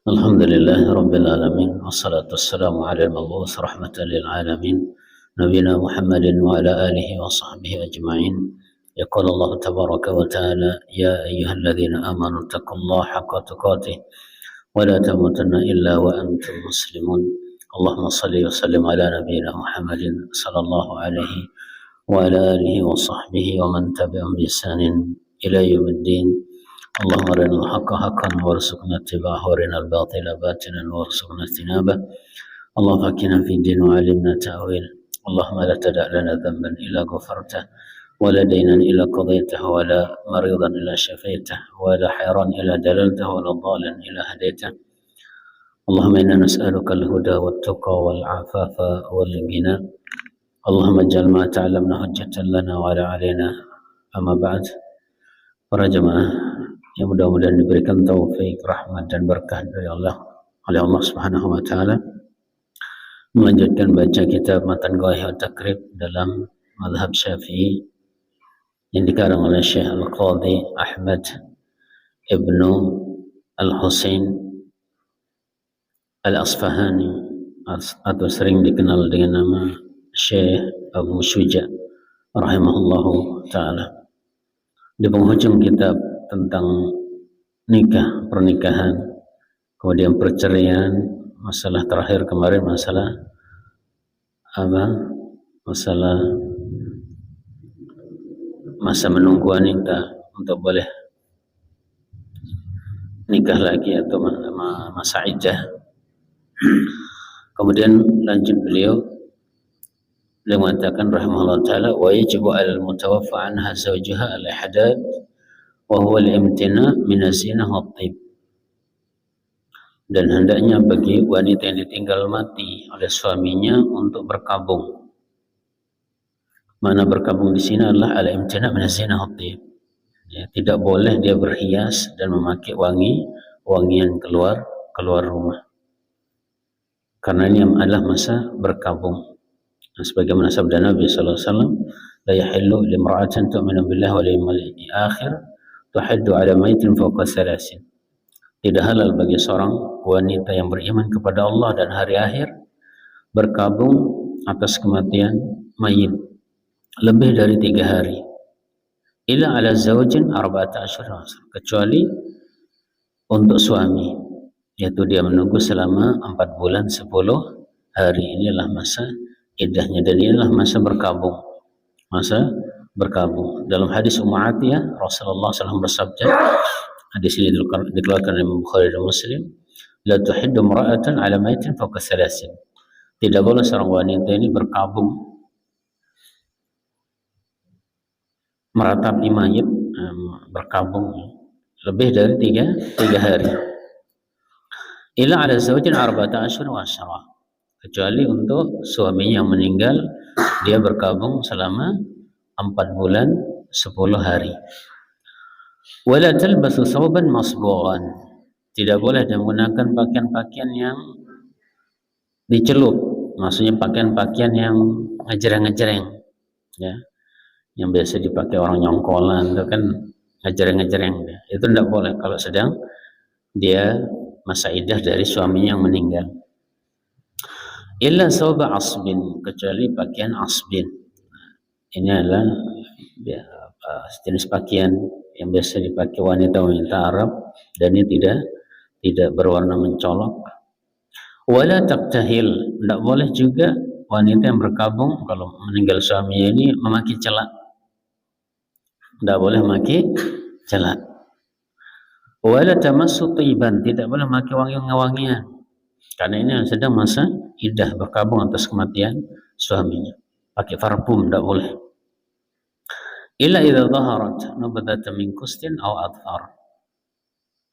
الحمد لله رب العالمين والصلاة والسلام على المبعوث رحمة للعالمين نبينا محمد وعلى آله وصحبه أجمعين. يقول الله تبارك وتعالى: يا أيها الذين آمنوا اتقوا الله حق تقاته ولا تموتن إلا وأنتم مسلمون. اللهم صل وسلم على نبينا محمد صلى الله عليه وعلى آله وصحبه ومن تبعهم بإحسان إلى يوم الدين. اللهم أرنا الحق حقا وارزقنا اتباعه وارنا الباطل باطلا وارزقنا اجتنابه. اللهم فكنا في الدين وعلمنا تأويل. اللهم لا تدع لنا ذنبا إلا غفرته ولا دينا إلا قضيته ولا مريضا إلا شفيته ولا حيرا إلا دللته ولا ضالا إلا هديته. اللهم إنا نسألك الهدى والتقى والعفاف والغنى. اللهم اجعل ما تعلمنا حجة لنا ولا علينا. أما بعد. Para jemaah yang mudah-mudahan diberikan taufik, rahmat dan berkah dari Allah oleh Allah Subhanahu wa taala, melanjutkan baca kitab Matan Ghaiyat Takrib dalam mazhab Syafi'i yang dikarang oleh Syekh Al-Qadhi Ahmad Ibnu Al-Husain Al-Asfahani atau sering dikenal dengan nama Syekh Abu Syuja rahimahullahu taala. Di penghujung kitab tentang nikah, pernikahan, kemudian perceraian, masalah terakhir kemarin masalah apa? Masalah masa menunggu wanita untuk boleh nikah lagi atau masa iddah. Kemudian lanjut beliau mengatakan rahimahullah taala, wa yajibu 'alal mutawaffa anha zawjuha al-ihdad wa huwa al-imtina' min az-zinah wat-thib. Dan hendaknya bagi wanita yang ditinggal mati oleh suaminya untuk berkabung. Mana berkabung di sini adalah al-imtina' min az-zinah wat-thib. Ya, tidak boleh dia berhias dan memakai wangian keluar rumah. Karena ini adalah masa berkabung. Sebagaimana sabda Nabi sallallahu alaihi wasallam, la yahillu limra'atin tu'minu billahi wal yawmil akhir tuhaddu 'ala maitin fawqa thalathin. Tidak halal bagi seorang wanita yang beriman kepada Allah dan hari akhir berkabung atas kematian mayit lebih dari 3 hari. Ila 'ala zawjin arba'ata asyhur, kecuali untuk suami, yaitu dia menunggu selama 4 bulan 10 hari. Inilah masa iddahnya dan inilah masa berkabung. Dalam hadis Ummu Atiyah, Rasulullah SAW bersabda, hadis ini dikeluarkan oleh Bukhari dan Muslim, la tuhiddu imra'atan 'ala maitin fawqa thalathin. Tidak boleh seorang wanita ini berkabung meratapi mayit, berkabung lebih dari 3 hari. Ila 'ala zawjin arba'ata asyhur wa asyara, kecuali untuk suaminya yang meninggal, dia berkabung selama 4 bulan 10 hari. Wala talbasu thawban masbughan, tidak boleh dia menggunakan pakaian-pakaian yang dicelup, maksudnya pakaian-pakaian yang ngejreng-ngejreng, ya, yang biasa dipakai orang nyongkolan itu kan ngejreng-ngejreng, itu tidak boleh kalau sedang dia masa iddah dari suaminya yang meninggal. Illa thawba asbin, kecuali pakaian asbin. Ini adalah jenis pakaian yang biasa dipakai wanita-wanita Arab dan ini tidak berwarna mencolok. Wala taqtahil, tidak boleh juga wanita yang berkabung kalau meninggal suaminya ini memakai celak. Tidak boleh memakai celak. Wala tamassu tiban, tidak boleh memakai wangi-wangian. Karena ini sedang masa iddah, berkabung atas kematian suaminya. Pakai parfum tidak boleh. Illa idza dhaharat nubdatan min kustin aw adfar,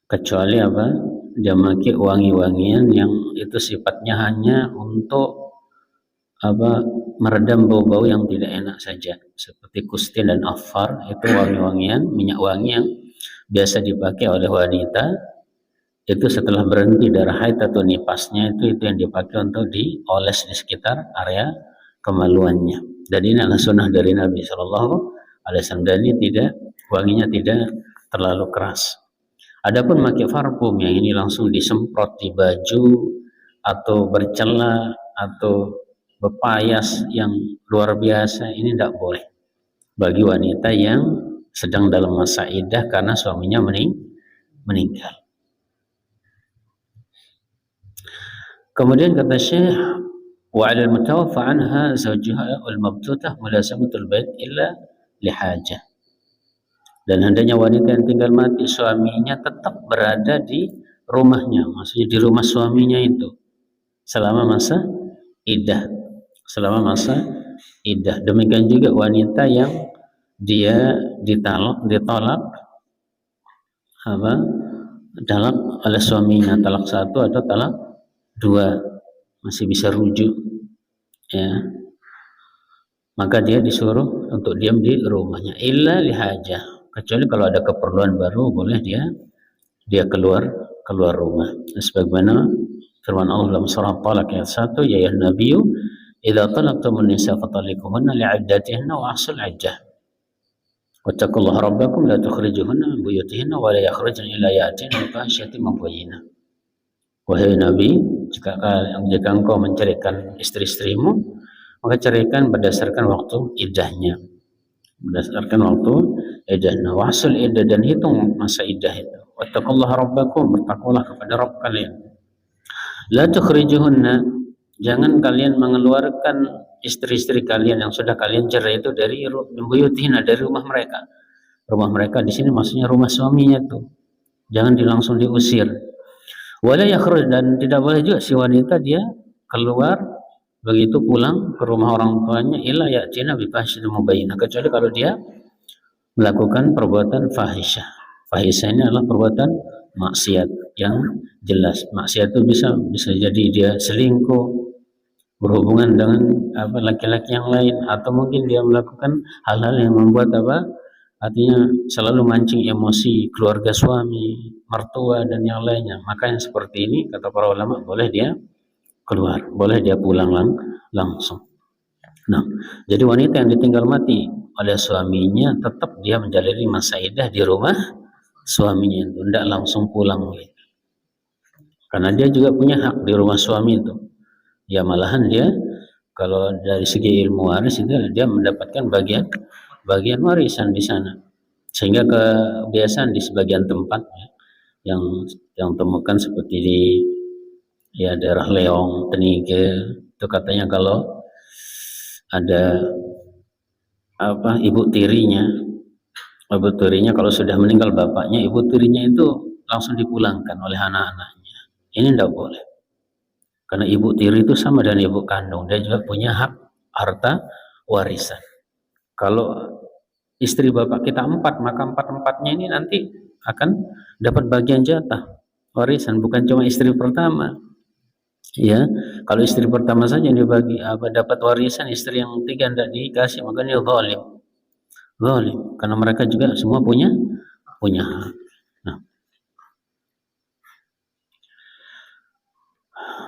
kecuali apa? Dia memakai wangi-wangian yang itu sifatnya hanya untuk apa? Meredam bau-bau yang tidak enak saja, seperti kustin dan afar. Itu wangi-wangian, minyak wangi yang biasa dipakai oleh wanita. Itu setelah berhenti darah haid atau nifasnya, itu yang dipakai untuk dioles di sekitar area kemaluannya. Dan ini adalah sunnah dari Nabi Shallallahu Alaihi Wasallam. Dan ini wanginya tidak terlalu keras. Adapun pakai parfum yang ini langsung disemprot di baju atau bercela atau berpayas yang luar biasa, ini tidak boleh bagi wanita yang sedang dalam masa iddah karena suaminya meninggal. Kemudian kata Syekh, wa 'ala al-mutawaffa 'anha zawjuha al-mabtutah mulazamatul bait illa lihajah. Dan hendaknya wanita yang tinggal mati suaminya tetap berada di rumahnya, maksudnya di rumah suaminya itu selama masa iddah, selama masa iddah. Demikian juga wanita yang dia ditolak apa talak oleh suaminya, talak 1 atau talak 2, masih bisa rujuk, ya, maka dia disuruh untuk diam di rumahnya illa lihajah, kecuali kalau ada keperluan baru boleh dia keluar rumah. Sebagaimana firman Allah dalam surah Talaq ayat 1, ya ayuhan nabiyyu idza talaqtumun nisa fatalliquhunna li'iddatihinna wa ahsul 'iddah wattaqullaha rabbakum la tukhrijuhunna min buyutihinna wa la yakhrujna illa ya'tina bi fahishatin mubayyinah. Wahai Nabi, jika engkau menceraikan istri-istrimu, maka ceraikan berdasarkan waktu iddahnya, berdasarkan waktu iddahnya. Wahsul iddah, dan hitung masa iddah itu. Wattaqullaha rabbakum, bertakwalah kepada Rabb kalian. La tukhrijuhunna, jangan kalian mengeluarkan istri-istri kalian yang sudah kalian cerai itu dari buyutihinna, dari rumah mereka. Rumah mereka di sini maksudnya rumah suaminya tuh. Jangan langsung diusir. Wala yakhruj, dan tidak boleh juga si wanita dia keluar begitu pulang ke rumah orang tuanya illa ya'tina bi fahishatin mubayyinah, kecuali kalau dia melakukan perbuatan fahisyah. Fahisyah ini adalah perbuatan maksiat yang jelas. Maksiat itu bisa jadi dia selingkuh, berhubungan dengan laki-laki yang lain, atau mungkin dia melakukan hal-hal yang membuat artinya selalu mancing emosi keluarga suami, mertua dan yang lainnya. Maka yang seperti ini kata para ulama boleh dia keluar, boleh dia pulang langsung. Nah, jadi wanita yang ditinggal mati oleh suaminya tetap dia menjalani masa iddah di rumah suaminya itu, tidak langsung pulang gitu. Karena dia juga punya hak di rumah suami itu. Ya malahan dia kalau dari segi ilmu waris itu dia mendapatkan bagian warisan di sana. Sehingga kebiasaan di sebagian tempat yang temukan seperti di daerah Leong, Tenige, itu katanya kalau ada ibu tirinya kalau sudah meninggal bapaknya, ibu tirinya itu langsung dipulangkan oleh anak-anaknya. Ini tidak boleh. Karena ibu tiri itu sama dengan ibu kandung, dia juga punya hak harta warisan. Kalau istri bapak kita 4, maka 4-4-nya ini nanti akan dapat bagian jatah warisan, bukan cuma istri pertama. Ya, kalau istri pertama saja yang dibagi dapat warisan, istri yang 3 tidak dikasih, maka dia zalim, karena mereka juga semua punya hak. Nah,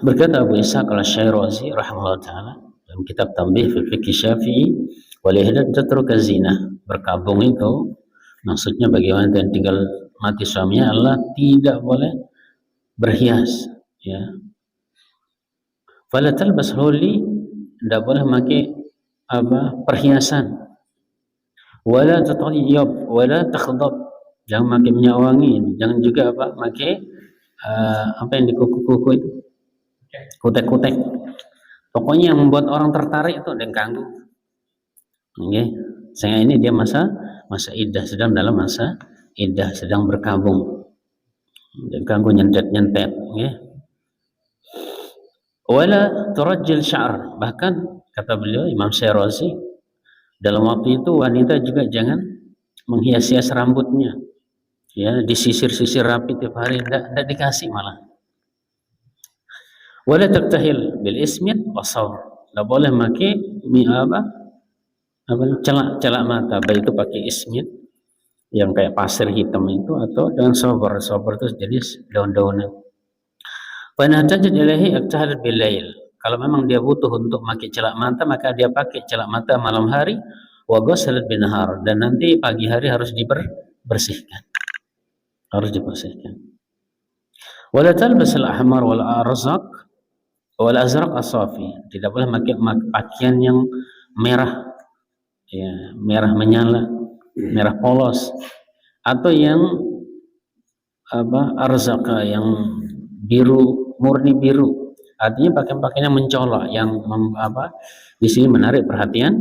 berkata Abu Ishaq al-Syirazi rahimahullah taala dalam kitab Tanbih fi Fiqh Syafi'i, wal ihdad tatruka zina, berkabung itu maksudnya bagaimana yang tinggal mati suaminya adalah tidak boleh berhias, ya. Fala talbas huli, tidak boleh pakai perhiasan. Wala tatayyab wala takhdab, jangan pakai minyak wangi, jangan juga pakai yang di kuku-kuku itu, kutek-kutek. Pokoknya yang membuat orang tertarik itu dan ganggu. Oke, sehingga ini dia masa iddah, sedang dalam masa iddah, sedang berkabung. Dan ganggu nyentet-nyentet, oke. Wala turajjil sya'r, bahkan kata beliau Imam Syirazi, dalam waktu itu wanita juga jangan menghias-hias rambutnya, ya, disisir-sisir rapi tiap hari, tidak dikasih malah. Wala taktahil bil ismit wasawr, tidak boleh pakai celak mata, baik itu pakai ismit yang kayak pasir hitam itu atau dengan sober itu jenis daun-daunan. Panahtajid ilahi aktahal bilail, kalau memang dia butuh untuk pakai celak mata maka dia pakai celak mata malam hari. Wa ghuslat binahar, dan nanti pagi hari harus dibersihkan. harus dibersihkan. Wala talbas al-ahmar wal arzaq wal azraq as-safi. Tidak boleh pakai pakaian yang merah, ya, merah menyala, merah polos, atau yang arzaq yang biru, murni biru. Artinya pakaian-pakaian yang mencolok, yang di sini menarik perhatian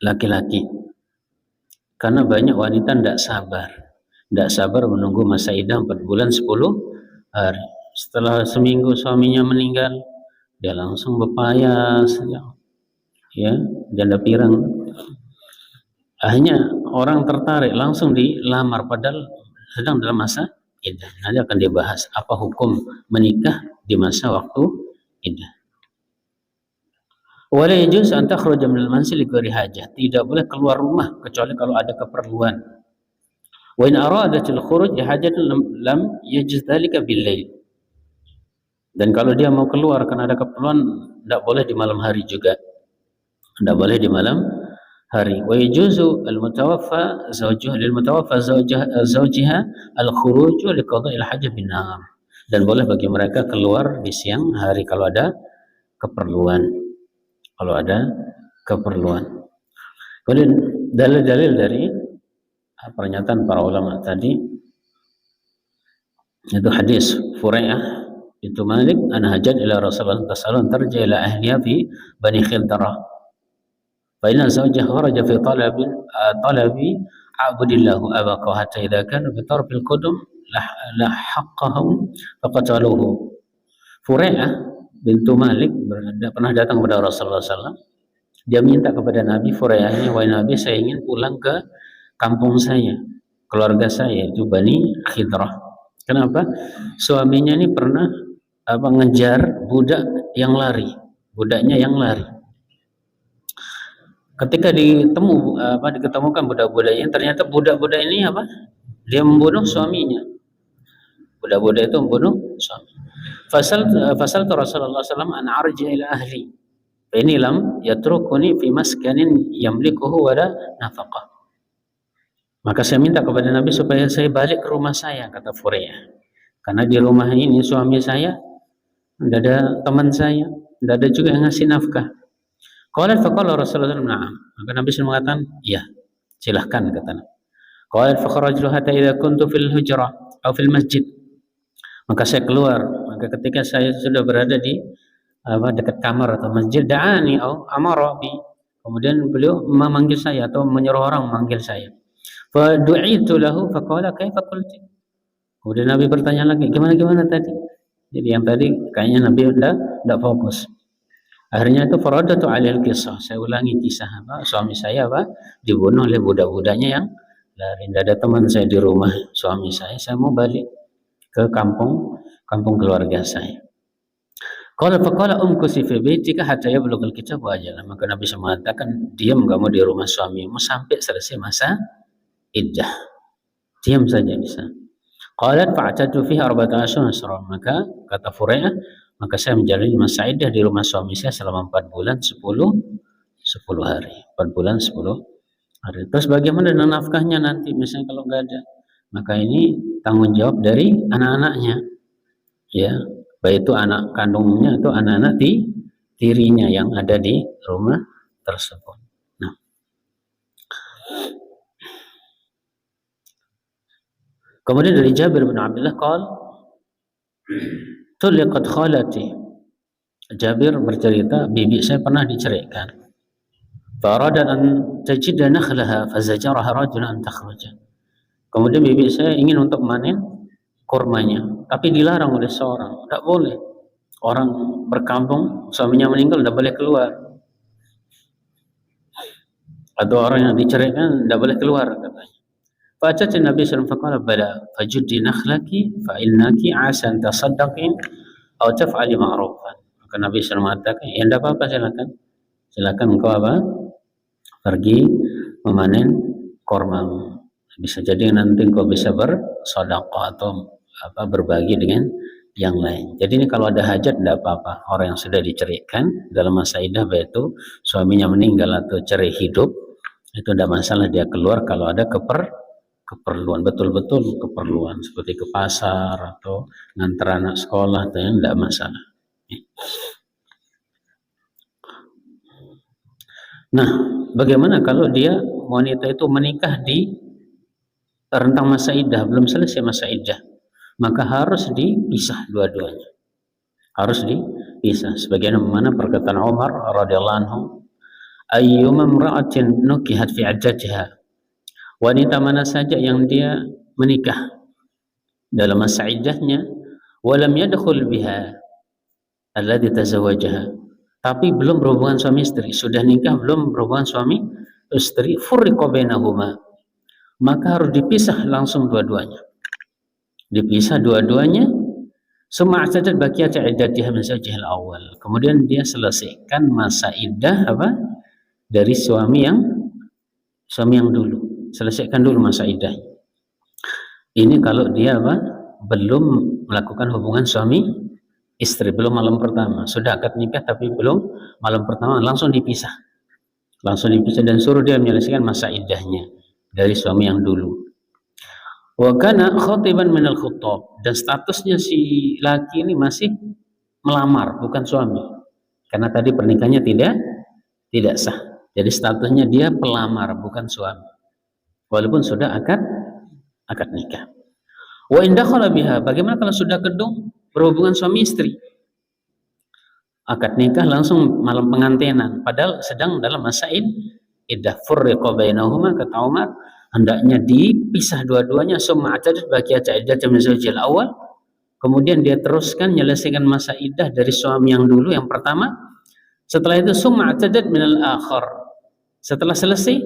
laki-laki. Karena banyak wanita tidak sabar menunggu masa iddah 4 bulan 10 hari. Setelah seminggu suaminya meninggal, dia langsung berpayas, ya, janda pirang. Akhirnya orang tertarik langsung dilamar padahal sedang dalam masa iddah. Nanti akan dibahas apa hukum menikah di masa waktu iddah. Wala yajuz an takhruja minal manzil li ghairi hajah. Tidak boleh keluar rumah kecuali kalau ada keperluan. Wa in aradatil khuruj li hajatin lam yajuz dzalika bil lail. Dan kalau dia mau keluar karena ada keperluan, tidak boleh di malam hari juga. Tidak boleh di malam hari. Wa yajuzu al mutawaffa zawjuha lil mutawaffa zawjiha al khuruj li qada'il hajah bin nahar. Dan boleh bagi mereka keluar di siang hari kalau ada keperluan. Kemudian dalil-dalil dari pernyataan para ulama tadi itu hadis Furai'ah bintu Malik an hajat ila Rasulullah sallallahu tarja ila ahliha fi Bani Khildarah fa inna zawjaha kharaja fi talabi a'budillahu abaqa hatta idza kana bi tarfil qudum la haqqahum faqataluhu. Furai'ah bintu Malik pernah datang kepada Rasulullah SAW. Dia minta kepada Nabi, Furai'ah ini, wahai Nabi, saya ingin pulang ke kampung saya, keluarga saya itu Bani Khidrah. Kenapa? Suaminya ini pernah ngejar budak yang lari, budaknya yang lari. Ketika diketemukan budak-budaknya, ternyata budak-budak ini dia membunuh suaminya. Budak-budak itu membunuh suami. Fasal Rasulullah SAW an arji ila ahli. Ini lam yatrukuni fi maskanin yamlikuhu wala nafaqah. Maka saya minta kepada Nabi supaya saya balik ke rumah saya, kata Furai'ah. Karena di rumah ini suami saya tidak ada teman saya, tidak ada juga yang ngasih nafkah. Qalat faqala Rasulullah SAW na'am. Maka Nabi SAW mengatakan, ya, silahkan, kata Nabi. Qalat fakharajtu hatta idza kuntu fil hujrah atau fil masjid. Maka saya keluar. Maka ketika saya sudah berada di dekat kamar atau masjid, da'ani atau amara bi. Kemudian beliau memanggil saya atau menyuruh orang memanggil saya. Fa du'itu lahu faqala kaifa qulti. Kemudian Nabi bertanya lagi, gimana tadi? Jadi yang tadi kayaknya Nabi tidak fokus. Akhirnya itu faradatu 'alal qissah. Saya ulangi kisah suami saya dibunuh oleh budak-budaknya yang lari. Tidak ada teman saya di rumah suami saya mau balik ke kampung keluarga saya. Qala faqala umkusi fi baitika hatta yablughal kitab wa ajalah. Maka Nabi mengatakan, diam kamu di rumah suamimu sampai selesai masa iddah. Diam saja di sana. Qalat fa'tatu fiha 14 asra. Maka kata Furai'ah, maka saya menjalani masa iddah di rumah suami saya selama 4 bulan 10 hari. 4 bulan 10 hari. Terus bagaimana dengan nafkahnya nanti misalnya kalau enggak ada? Maka ini tanggung jawab dari anak-anaknya, ya, baik itu anak kandungnya atau anak-anak tirinya yang ada di rumah tersebut. Nah, kemudian dari Jabir bin Abdullah qala tuliqat khalati. Jabir bercerita, bibi saya pernah diceraikan. Faradat an tajida nakhlaha fazajaraha rajulun an takhruja. Kemudian bibi saya ingin untuk memanen kurmanya, tapi dilarang oleh seorang. Tidak boleh. Orang berkampung, suaminya meninggal, tidak boleh keluar. Atau orang yang diceraikan tidak boleh keluar, katanya. Fa'atat Nabi sallallahu alaihi wasallam faqala bala fajuddi nakhlaki fa innaki asan tasaddaqin aw taf'ali ma'rufan. Maka Nabi sallallahu alaihi wasallam mengatakan, ya tidak apa-apa, silakan engkau pergi memanen kurmamu. Bisa jadi nanti kau bisa bersedekah atau berbagi dengan yang lain. Jadi ini kalau ada hajat tidak apa-apa. Orang yang sudah diceraikan dalam masa iddah, baik itu suaminya meninggal atau cerai hidup, itu tidak masalah dia keluar kalau ada keperluan, betul-betul keperluan seperti ke pasar atau ngantar anak sekolah, itu tidak masalah. Nah, bagaimana kalau dia wanita itu menikah di rentang masa iddah, belum selesai masa iddah, maka harus dipisah dua-duanya, harus dipisah. Sebagaimana perkataan Umar radhiyallahu anhu, ayyuma imra'atin nukihat fi iddatiha, wanita mana saja yang dia menikah dalam masa iddahnya, walam yadkhul biha alladhi tazawajaha, tapi belum berhubungan suami istri, sudah nikah belum berhubungan suami istri, furriqa bainahuma, maka harus dipisah langsung dua-duanya, dipisah dua-duanya. Summa i'tadat baqiyat iddatiha min zawjiha al-awwal, kemudian dia selesaikan masa iddah apa dari suami yang dulu, selesaikan dulu masa iddah. Ini kalau dia apa belum melakukan hubungan suami istri, belum malam pertama, sudah akad nikah tapi belum malam pertama, langsung dipisah dan suruh dia menyelesaikan masa iddahnya dari suami yang dulu. Wa kana khatiban minal khuttab, dan statusnya si laki ini masih melamar, bukan suami, karena tadi pernikahannya tidak sah, jadi statusnya dia pelamar bukan suami walaupun sudah akad nikah. Wa in dakhala biha, bagaimana kalau sudah kedung berhubungan suami istri, akad nikah langsung malam pengantinan padahal sedang dalam masa iddah, furriqa bainahuma, kata Umar, hendaknya dipisah dua-duanya. Summa i'tadat baqiyat iddati min zawjil awal, kemudian dia teruskan menyelesaikan masa iddah dari suami yang dulu yang pertama. Setelah itu summa i'tadat minal akhar, setelah selesai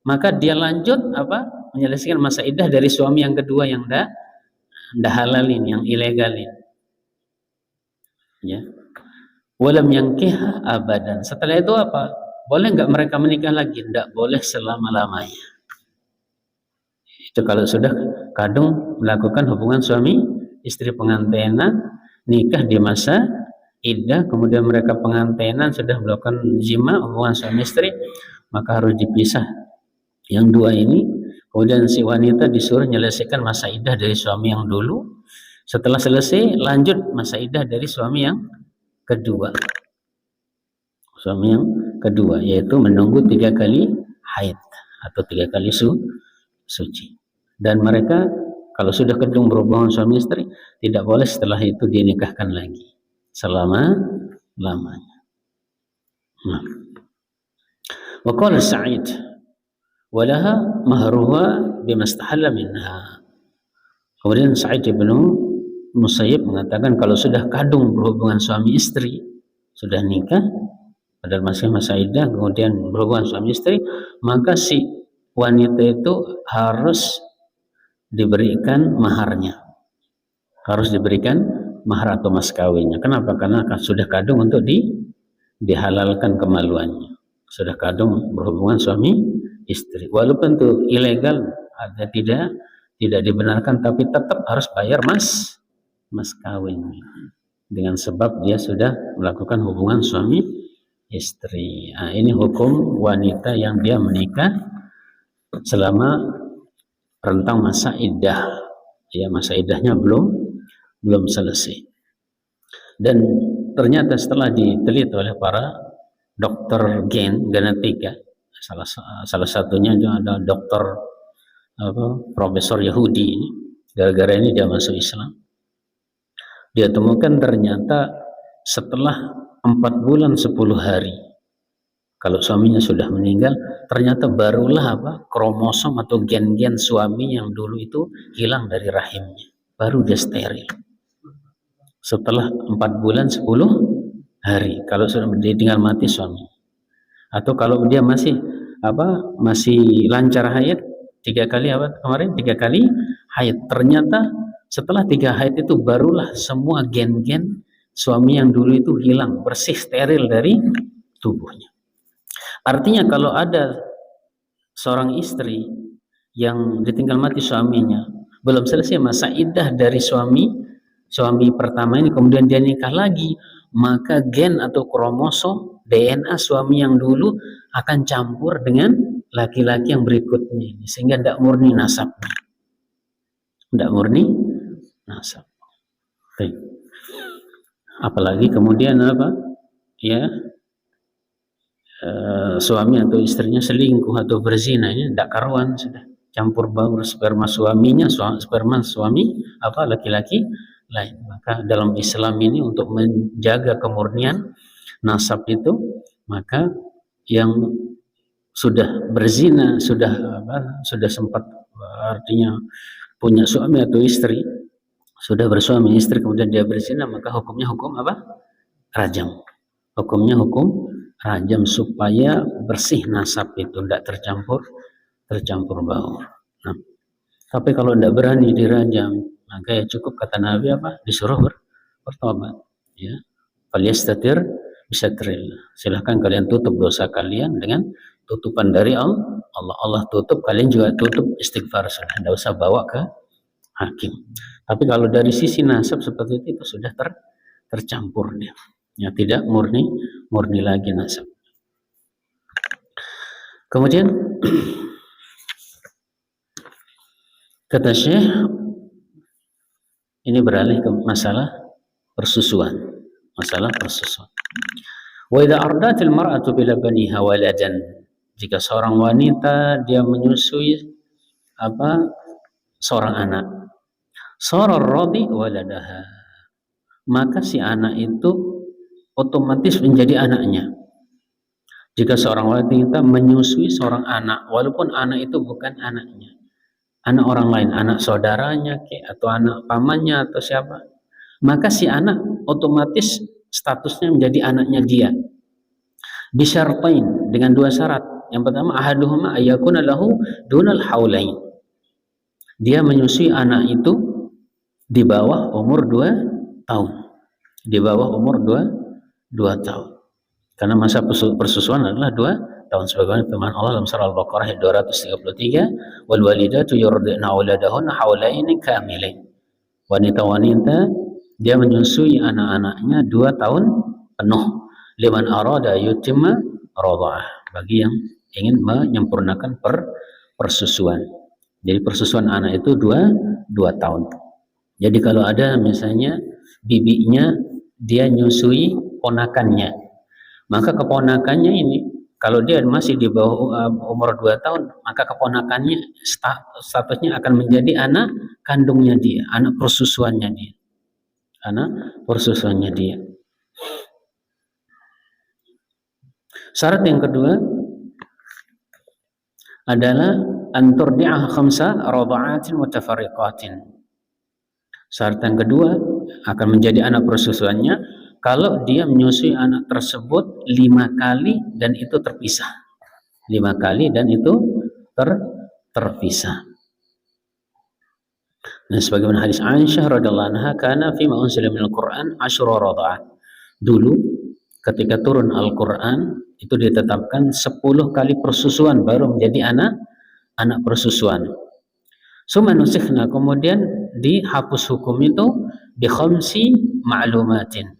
maka dia lanjut apa menyelesaikan masa iddah dari suami yang kedua yang dah halalin, yang ilegalin, ya. Walam yankihha abadan, setelah itu apa, boleh nggak mereka menikah lagi? Tidak boleh selama-lamanya. Itu kalau sudah kadung melakukan hubungan suami istri pengantenan, nikah di masa iddah, kemudian mereka pengantenan sudah melakukan jima, hubungan suami istri, maka harus dipisah yang dua ini. Kemudian si wanita disuruh menyelesaikan masa iddah dari suami yang dulu, setelah selesai lanjut masa iddah dari suami yang kedua, yaitu menunggu 3 kali haid atau 3 kali suci. Dan mereka kalau sudah kedung berhubungan suami istri, tidak boleh setelah itu dinikahkan lagi selama-lamanya. Nah. Wa qala Sa'id walaha mahruha bimastahalla minha. Kemudian Sa'id bin Musayyib mengatakan kalau sudah kadung berhubungan suami istri, sudah nikah padahal masih masa iddah, kemudian berhubungan suami istri, maka si wanita itu harus diberikan maharnya, harus diberikan mahar atau mas kawinnya. Kenapa? Karena sudah kadung untuk dihalalkan kemaluannya, sudah kadung berhubungan suami istri, walaupun itu ilegal, ada tidak dibenarkan, tapi tetap harus bayar mas kawin dengan sebab dia sudah melakukan hubungan suami istri. Nah, ini hukum wanita yang dia menikah selama rentang masa iddah, ya, masa iddahnya belum selesai. Dan ternyata setelah diteliti oleh para dokter genetika, salah satunya ada dokter profesor Yahudi ini, gara-gara ini dia masuk Islam. Dia temukan ternyata setelah 4 bulan 10 hari kalau suaminya sudah meninggal, ternyata barulah kromosom atau gen-gen suami yang dulu itu hilang dari rahimnya, baru dia steril setelah 4 bulan 10 hari kalau sudah ditinggal mati suami. Atau kalau dia masih lancar haid 3 kali 3 kali haid, ternyata setelah 3 haid itu barulah semua gen-gen suami yang dulu itu hilang, bersih, steril dari tubuhnya. Artinya kalau ada seorang istri yang ditinggal mati suaminya, belum selesai masa iddah dari suami pertama ini, kemudian dia nikah lagi, maka gen atau kromosom DNA suami yang dulu akan campur dengan laki-laki yang berikutnya ini, sehingga tidak murni nasab. Tidak murni nasab. Baik. Apalagi kemudian apa? Ya, suami atau istrinya selingkuh atau berzina, ini tidak karuan, sudah campur baur sperma suaminya, sperma suami apa laki-laki lain. Maka dalam Islam ini untuk menjaga kemurnian nasab itu, maka yang sudah berzina, sudah sempat artinya punya suami atau istri, sudah bersuami istri kemudian dia berzina, maka hukumnya hukum apa? Rajam. Hukumnya hukum rajam supaya bersih nasab itu, tidak tercampur baur. Nah, tapi kalau tidak berani dirajam, maka ya cukup kata Nabi apa? Disuruh bertobat. Ya, falyastatir bisatrillah. Silahkan kalian tutup dosa kalian dengan tutupan dari Allah. Allah tutup, kalian juga tutup istighfar, sudah tidak usah bawa ke hakim. Tapi kalau dari sisi nasab seperti itu sudah tercampur dia. Ya, tidak murni lagi nasab. Kemudian kata Syekh, ini beralih ke masalah persusuan. Wa idza ardatil mar'atu bila baniha waladan, jika seorang wanita dia menyusui seorang anak, sarar radi waladaha, maka si anak itu otomatis menjadi anaknya. Jika seorang wanita menyusui seorang anak, walaupun anak itu bukan anaknya, anak orang lain, anak saudaranya atau anak pamannya atau siapa, maka si anak otomatis statusnya menjadi anaknya dia. Bisyartain, dengan dua syarat. Yang pertama, ahaduhuma ayyakuna lahu dunal haulain. Dia menyusui anak itu di bawah umur 2 tahun. Di bawah umur 2 tahun. Karena masa persusuan adalah 2 tahun, sebagaimana firman Allah dalam surah Al-Baqarah ayat 233, wal walidatu yurdi'na auladahunna haulaini kamilain. Wanita-wanita dia menyusui anak-anaknya 2 tahun penuh. Liman arada yutimma radha'ah, bagi yang ingin menyempurnakan persusuan. Jadi persusuan anak itu 2 tahun. Jadi kalau ada misalnya bibinya dia nyusui ponakannya, maka keponakannya ini kalau dia masih di bawah umur 2 tahun, maka keponakannya statusnya akan menjadi anak kandungnya dia, anak persusuannya dia. Syarat yang kedua adalah anturdi'ah khamsa radha'atin mutafarriqatin. Syarat yang kedua akan menjadi anak persusuannya kalau dia menyusui anak tersebut 5 kali dan itu terpisah. 5 kali dan itu terpisah. Nah, sebagaimana hadis Aisyah radhiyallahu anha, kana fi ma unzila minal Qur'an 10 radha'at. Dulu ketika turun Al-Qur'an itu ditetapkan 10 kali persusuan baru menjadi anak persusuan. Summa nusikhna, kemudian dihapus hukum itu bi khamsin ma'lumatin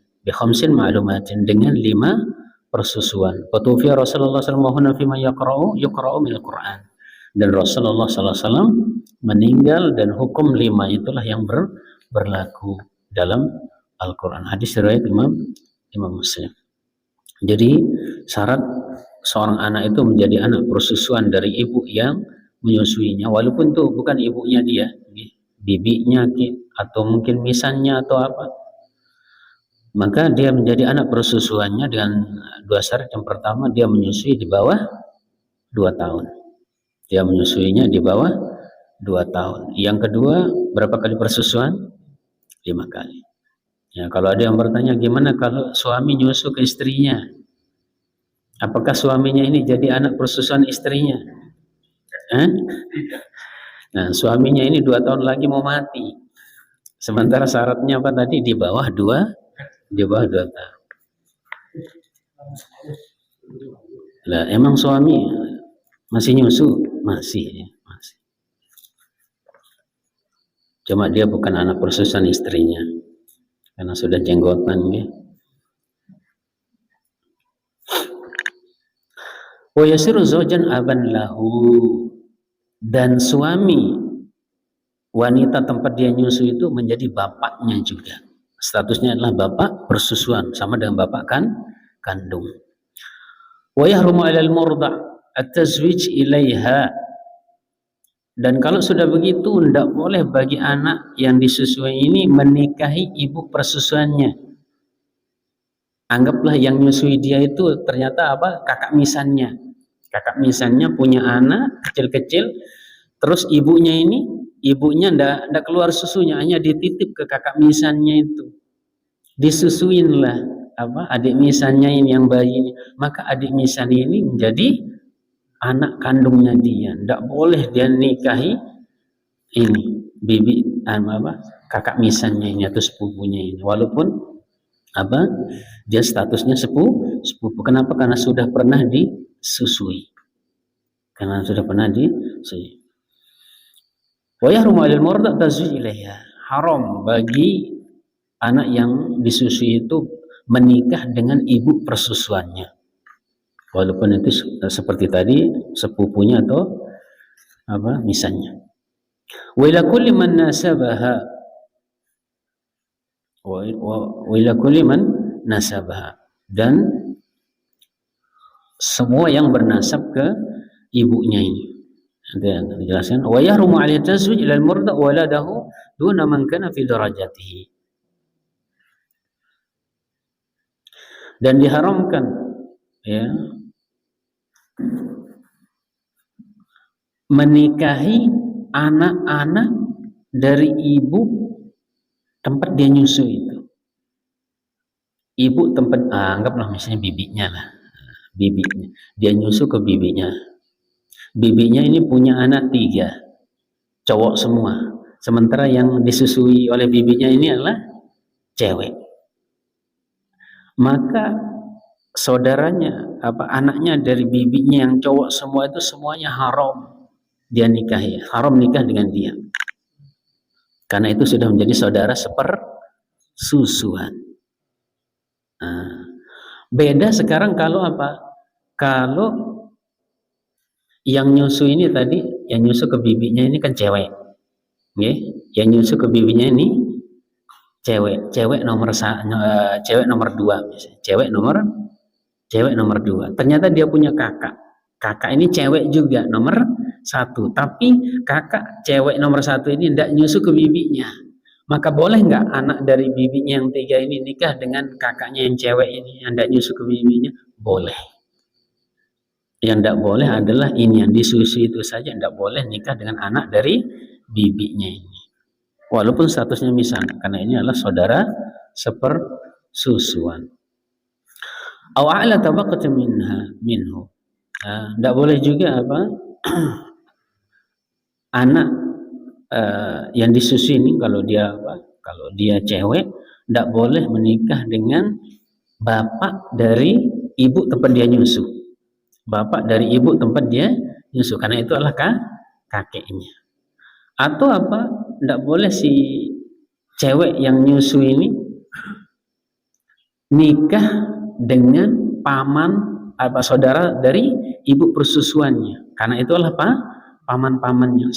dengan 5 persusuan. Fatufiya Rasulullah sallallahu alaihi wasallam yuqra'u min al-Qur'an. Dan Rasulullah sallallahu alaihi wasallam meninggal dan hukum 5 itulah yang berlaku dalam Al-Qur'an. Hadis riwayat Imam Muslim. Jadi syarat seorang anak itu menjadi anak persusuan dari ibu yang menyusuinya, walaupun itu bukan ibunya dia, bibinya atau mungkin misannya atau apa, maka dia menjadi anak persusuannya dengan 2 syarat. Yang pertama, dia menyusui di bawah 2 tahun. Dia menyusuinya di bawah 2 tahun. Yang kedua, berapa kali persusuan? 5 kali. Ya, kalau ada yang bertanya gimana kalau suami nyusu ke istrinya, apakah suaminya ini jadi anak persusuan istrinya? Nah, suaminya ini 2 tahun lagi mau mati, sementara syaratnya apa tadi? Di bawah 2 tahun. Lah, emang suami masih nyusu? Masih. Cuma dia bukan anak persusuan istrinya karena sudah jenggotan ya. Wa yasiru zawjan aban lahu, dan suami wanita tempat dia nyusu itu menjadi bapaknya juga. Statusnya adalah bapak persusuan, sama dengan bapak kandung. Wa yahrumu 'alal murda' at-tazwij ilaiha, dan kalau sudah begitu tidak boleh bagi anak yang disusui ini menikahi ibu persusuannya. Anggaplah yang menyusui dia itu ternyata apa? Kakak misannya. Kakak misannya punya anak kecil-kecil, terus ibunya ndak keluar susunya, hanya dititip ke kakak misannya itu. Disusuinlah apa? Adik misannya ini yang bayi ini. Maka adik misan ini menjadi anak kandungnya dia. Ndak boleh dia nikahi ini bibi apa? Kakak misannya ini atau sepupunya ini. Walaupun apa, dia statusnya sepupu. Kenapa? Karena sudah pernah disusui. Wa yahrumu 'alal murda' tazwij ilaiha, haram bagi anak yang disusui itu menikah dengan ibu persusuannya, walaupun itu seperti tadi sepupunya atau apa misalnya. Wa ila kulli man nasabaha, wa ila kulli man nasabaha, dan semua yang bernasab ke ibunya ini. Nanti yang dijelaskan. Wa yahrumu 'alaihi tazwij ila al-murda' waladahu duna man kana fi darajatihi. Dan diharamkan ya menikahi anak-anak dari ibu tempat dia nyusu itu. Ibu tempat anggaplah misalnya bibinya lah. Bibinya. Dia nyusu ke bibinya. Bibinya ini punya anak 3, cowok semua. Sementara yang disusui oleh bibinya ini adalah cewek. Maka saudaranya apa anaknya dari bibinya yang cowok semua itu semuanya haram dia nikahi, haram nikah dengan dia. Karena itu sudah menjadi saudara sepersusuan. Nah, beda sekarang kalau apa? Kalau yang nyusu ini tadi, yang nyusu ke bibinya ini kan cewek. Okay? Yang nyusu ke bibinya ini cewek nomor 2 misalnya. Cewek nomor 2. Ternyata dia punya kakak ini cewek juga nomor 1, tapi kakak cewek nomor 1 ini tidak nyusu ke bibinya. Maka boleh nggak anak dari bibinya yang 3 ini nikah dengan kakaknya yang cewek ini yang tidak nyusu ke bibinya? Boleh. Yang tidak boleh adalah ini yang disusui itu saja, tidak boleh nikah dengan anak dari bibinya ini. Walaupun statusnya misalnya, karena ini adalah saudara sepersusuan. Aw a'la tabaqatin minhu. Tidak boleh juga apa anak yang disusui ini kalau dia cewek tidak boleh menikah dengan bapak dari ibu tempat dia nyusu. Bapak dari ibu tempat dia nyusu, karena itu adalah kakeknya. Atau apa? Tidak boleh si cewek yang nyusu ini nikah dengan paman apa saudara dari ibu persusuannya, karena itu adalah paman-pamannya,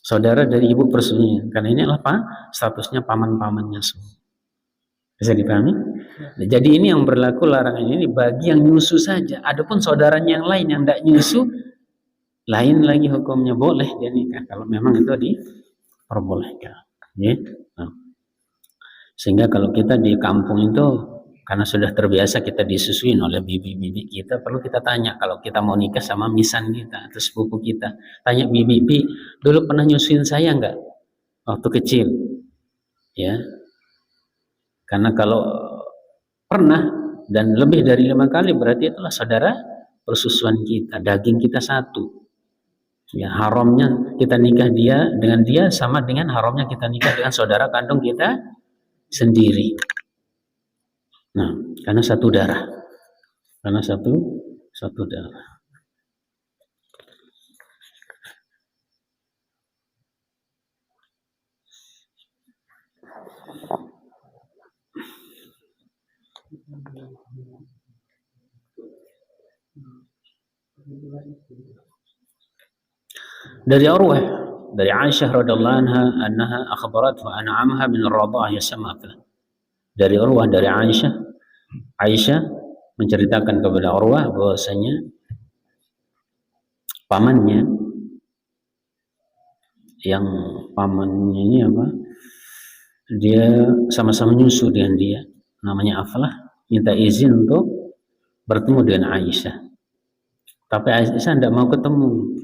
saudara dari ibu persusuannya, karena ini adalah statusnya paman-pamannya semua. Bisa dipahami? Nah, jadi ini yang berlaku larangan ini bagi yang nyusu saja. Adapun saudaranya yang lain yang tidak nyusu, lain lagi hukumnya, boleh dia nikah kalau memang itu diperbolehkan. Ya. Nah. Sehingga kalau kita di kampung itu karena sudah terbiasa kita disusuin oleh bibi-bibi kita, perlu kita tanya kalau kita mau nikah sama misan kita atau sepupu kita, tanya bibi, dulu pernah nyusuin saya enggak waktu kecil? Ya. Karena kalau pernah dan lebih dari 5 kali berarti itulah saudara persusuan kita, daging kita satu. Ya, haramnya kita nikah dengan dia sama dengan haramnya kita nikah dengan saudara kandung kita sendiri. Nah, karena satu darah. Karena satu darah. Dari Urwah, dari Aisyah radhiyallahu anha akhbarathu an amha min ar-radha'ah yasma. Dari Urwah, dari Aisyah menceritakan kepada Urwah bahwasanya pamannya ini apa? Dia sama-sama nyusu dengan dia, namanya Aflah, minta izin untuk bertemu dengan Aisyah. Tapi Aisyah tidak mau ketemu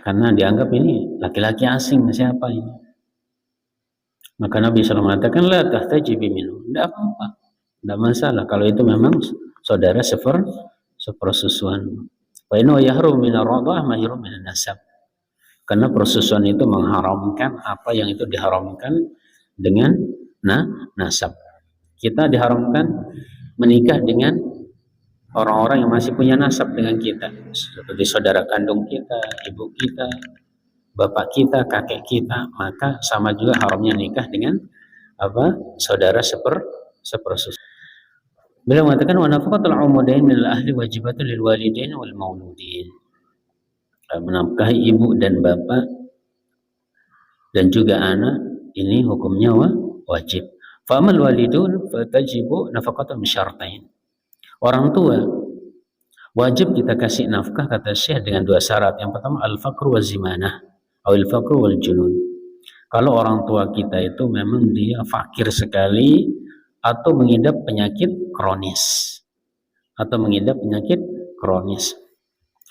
karena dianggap ini laki-laki asing, siapa ini? Maka Nabi SAW mengatakan, la tahtajibi minhu, tidak apa-apa, tidak masalah kalau itu memang saudara sepersusuan. Fa innahu yahrum min ar-radha'ah ma yahrum min an-nasab. Karena persusuan itu mengharamkan apa yang itu diharamkan dengan nasab. Kita diharamkan menikah dengan orang-orang yang masih punya nasab dengan kita, seperti saudara kandung kita, ibu kita, bapak kita, kakek kita. Maka sama juga haramnya nikah dengan saudara sepersusu. Beliau mengatakan wa nafaqatul umudain min al-ahli wajibatun lil walidain wal mauludin. Menafkahi ibu dan bapak dan juga anak ini hukumnya wajib. Fa amal walidun fatajibu nafaqatun bisyartain. Orang tua wajib kita kasih nafkah, kata Syekh, dengan dua syarat. Yang pertama al-faqru wa zimanah atau al-faqru wal junun. Kalau orang tua kita itu memang dia fakir sekali atau mengidap penyakit kronis,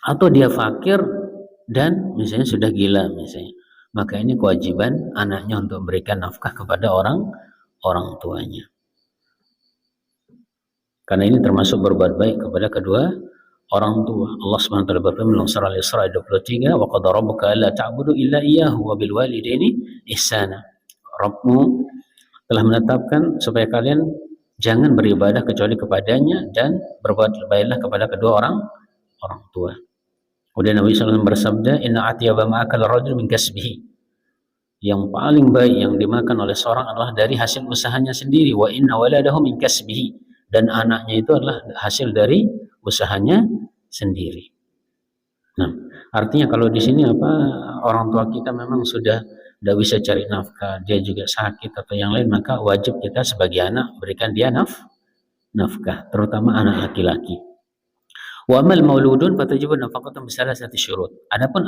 atau dia fakir dan misalnya sudah gila misalnya, maka ini kewajiban anaknya untuk memberikan nafkah kepada orang tuanya. Karena ini termasuk berbuat baik kepada kedua orang tua. Allah Subhanahu wa taala berfirman dalam surah Al-Isra 23, wa qad rabbuka alla ta'budu illa iyyahu wa bil walidaini ihsana. Rabbmu telah menetapkan supaya kalian jangan beribadah kecuali kepadanya dan berbuat baiklah kepada kedua orang tua. Kemudian Nabi SAW bersabda, inna atyaba ma'akal rajul min kasbihi. Yang paling baik yang dimakan oleh seorang adalah dari hasil usahanya sendiri. Wa inna waladahu min kasbihi. Dan anaknya itu adalah hasil dari usahanya sendiri. Nah, artinya kalau di sini orang tua kita memang sudah tidak bisa cari nafkah, dia juga sakit atau yang lain, maka wajib kita sebagai anak berikan dia nafkah, terutama anak laki-laki. Wa amal mauludun fatajibu nafaqatun bisalasati syurut. Adapun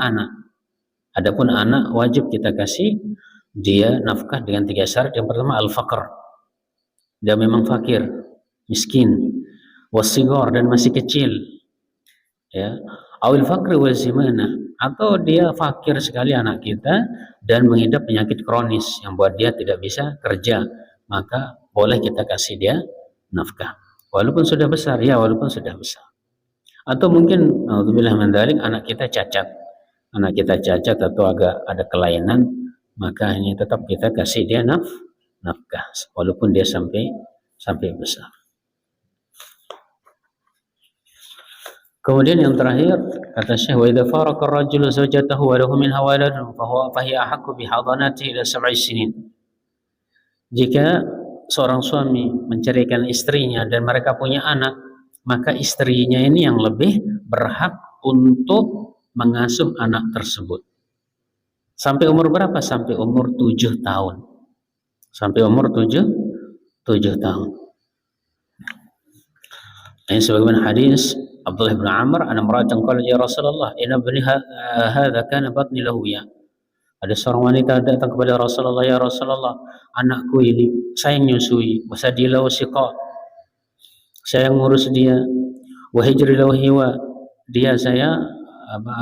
anak wajib kita kasih dia nafkah dengan 3 syarat. Yang pertama al-faqr, dia memang fakir, miskin, wasigor, dan masih kecil, ya, awil faqri wal zimana, atau dia fakir sekali anak kita dan mengidap penyakit kronis yang buat dia tidak bisa kerja, maka boleh kita kasih dia nafkah walaupun sudah besar. Atau mungkin alhamdulillah mendalik anak kita cacat atau agak ada kelainan, maka ini tetap kita kasih dia nafkah walaupun dia sampai besar. Kemudian yang terakhir kata Syekh, wa idza faraqa ar-rajulu zawjatahu wa lahu minha waladun fa hiya ahaqqu bi hadanatihi ila 7 sinin. Jika seorang suami menceraikan istrinya dan mereka punya anak, maka istrinya ini yang lebih berhak untuk mengasuh anak tersebut. Sampai umur berapa? Sampai umur 7 tahun. Sampai umur 7 tahun. Ini sebagaimana hadis Abdullah bin Amr, ana maratan qala ya Rasulullah inna ibni hadza kana batni lahu ya. Ada seorang wanita datang kepada Rasulullah, ya Rasulullah, anakku ini saya nyusui, wasadilau siqa, saya ngurus dia, wa hijri lahu hiwa,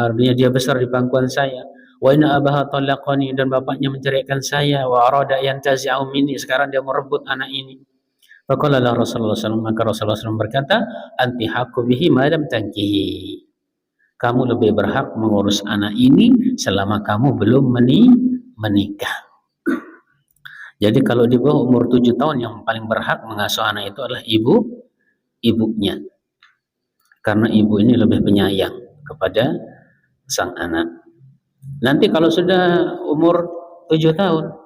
artinya dia besar di pangkuan saya, wa inna abaha talaqani, dan bapaknya menceraikan saya, wa arada yantazi'u minni, sekarang dia merebut anak ini. Faqala Rasulullah SAW, maka Rasulullah SAW berkata, anti haqqu bihi ma lam tankihi, kamu lebih berhak mengurus anak ini selama kamu belum menikah. Jadi kalau di bawah umur 7 tahun yang paling berhak mengasuh anak itu adalah ibunya, karena ibu ini lebih penyayang kepada sang anak. Nanti kalau sudah umur 7 tahun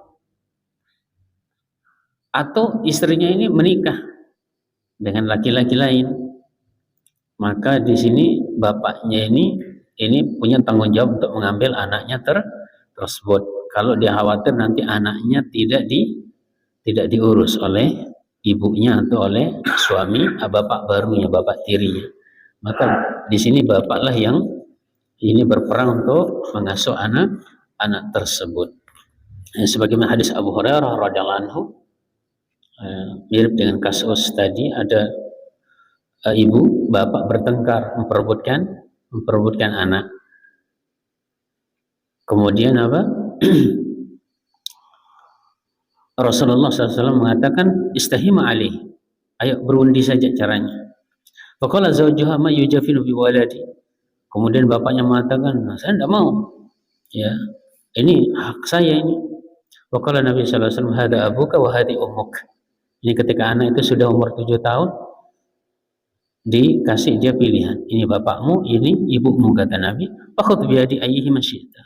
atau istrinya ini menikah dengan laki-laki lain, maka di sini bapaknya ini punya tanggung jawab untuk mengambil anaknya tersebut. Kalau dia khawatir nanti anaknya tidak diurus oleh ibunya atau oleh suami, bapak barunya, bapak tirinya, maka di sini bapaklah yang ini berperan untuk mengasuh anak tersebut. Sebagaimana hadis Abu Hurairah radhiyallahu anhu, mirip dengan kasus tadi, ada ibu bapak bertengkar memperebutkan anak. Kemudian apa? Rasulullah SAW mengatakan istahima alaih, ayo berundi saja caranya. Faqala zawjuha ma yujafilu bi waladi. Kemudian bapaknya mengatakan, saya tidak mau, ya ini hak saya ini. Faqala Nabi SAW, hada abuka wa hadi ummuk. Ini ketika anak itu sudah umur 7 tahun, dikasih dia pilihan, ini bapakmu, ini ibumu, kata Nabi. Fakhudh biyadi ayyihi masyi'ta.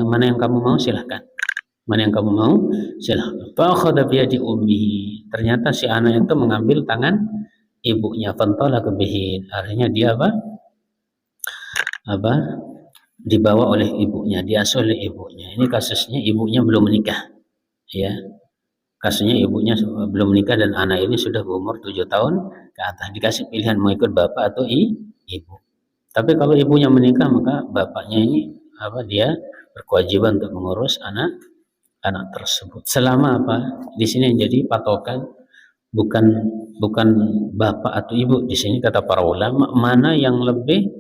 Mana yang kamu mau silahkan. Mana yang kamu mau silahkan. Fakhadha biyadi ummihi. Ternyata si anak itu mengambil tangan ibunya. Fantalaka bihi. Artinya dia dibawa oleh ibunya, diasuh oleh ibunya. Ini kasusnya ibunya belum menikah, ya. Kasusnya ibunya belum menikah dan anak ini sudah berumur 7 tahun ke atas. Dikasih pilihan mau ikut bapak atau ibu. Tapi kalau ibunya menikah, maka bapaknya ini dia berkewajiban untuk mengurus anak tersebut. Selama di sini yang jadi patokan bukan bapak atau ibu. Di sini kata para ulama, mana yang lebih,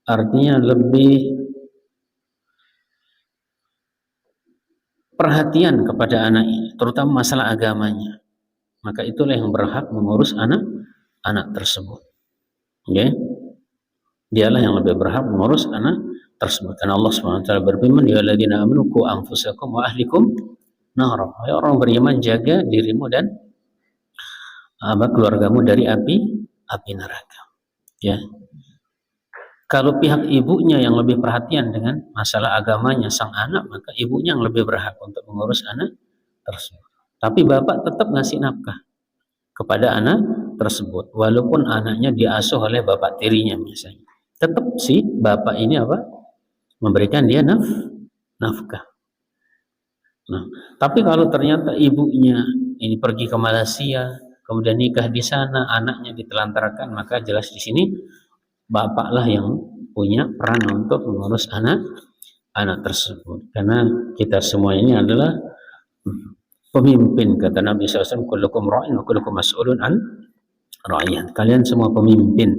artinya lebih perhatian kepada anak ini, terutama masalah agamanya, maka itulah yang berhak mengurus anak tersebut. Okay? Dialah yang lebih berhak mengurus anak tersebut. Karena Allah SWT berfirman, ya alladzina amanu qu anfusakum wa ahlikum nar. Ya orang beriman, jaga dirimu dan keluargamu dari api neraka. Ya. Kalau pihak ibunya yang lebih perhatian dengan masalah agamanya sang anak, maka ibunya yang lebih berhak untuk mengurus anak tersebut. Tapi bapak tetap ngasih nafkah kepada anak tersebut, walaupun anaknya diasuh oleh bapak tirinya misalnya. Tetap si bapak ini memberikan dia nafkah. Nah, tapi kalau ternyata ibunya ini pergi ke Malaysia, kemudian nikah di sana, anaknya ditelantarkan, maka jelas di sini bapaklah yang punya peran untuk mengurus anak tersebut. Karena kita semua ini adalah pemimpin, kata Nabi SAW, kullukum ra'in wa kullukum mas'ulun an ra'iyat. Kalian semua pemimpin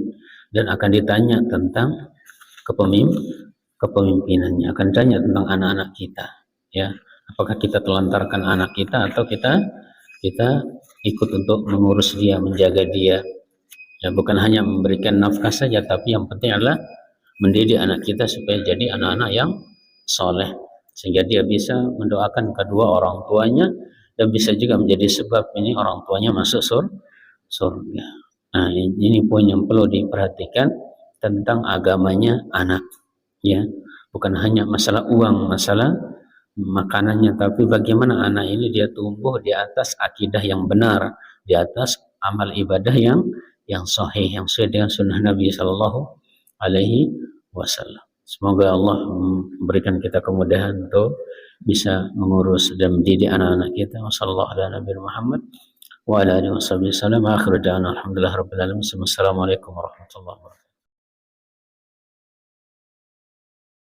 dan akan ditanya tentang kepemimpinannya, akan ditanya tentang anak-anak kita, ya. Apakah kita telantarkan anak kita atau kita ikut untuk mengurus dia, menjaga dia. Ya, bukan hanya memberikan nafkah saja, tapi yang penting adalah mendidik anak kita supaya jadi anak-anak yang soleh, sehingga dia bisa mendoakan kedua orang tuanya dan bisa juga menjadi sebab ini orang tuanya masuk surga. Nah, ini poin yang perlu diperhatikan tentang agamanya anak, ya. Bukan hanya masalah uang, masalah makanannya, tapi bagaimana anak ini dia tumbuh di atas akidah yang benar, di atas amal ibadah yang sahih, yang sesuai dengan sunnah Nabi Sallallahu Alaihi Wasallam. Semoga Allah memberikan kita kemudahan untuk bisa mengurus dan mendidik anak-anak kita. Wassalamualaikum warahmatullahi wabarakatuh. Alhamdulillah rabbil alamin. Assalamualaikum warahmatullahi wabarakatuh.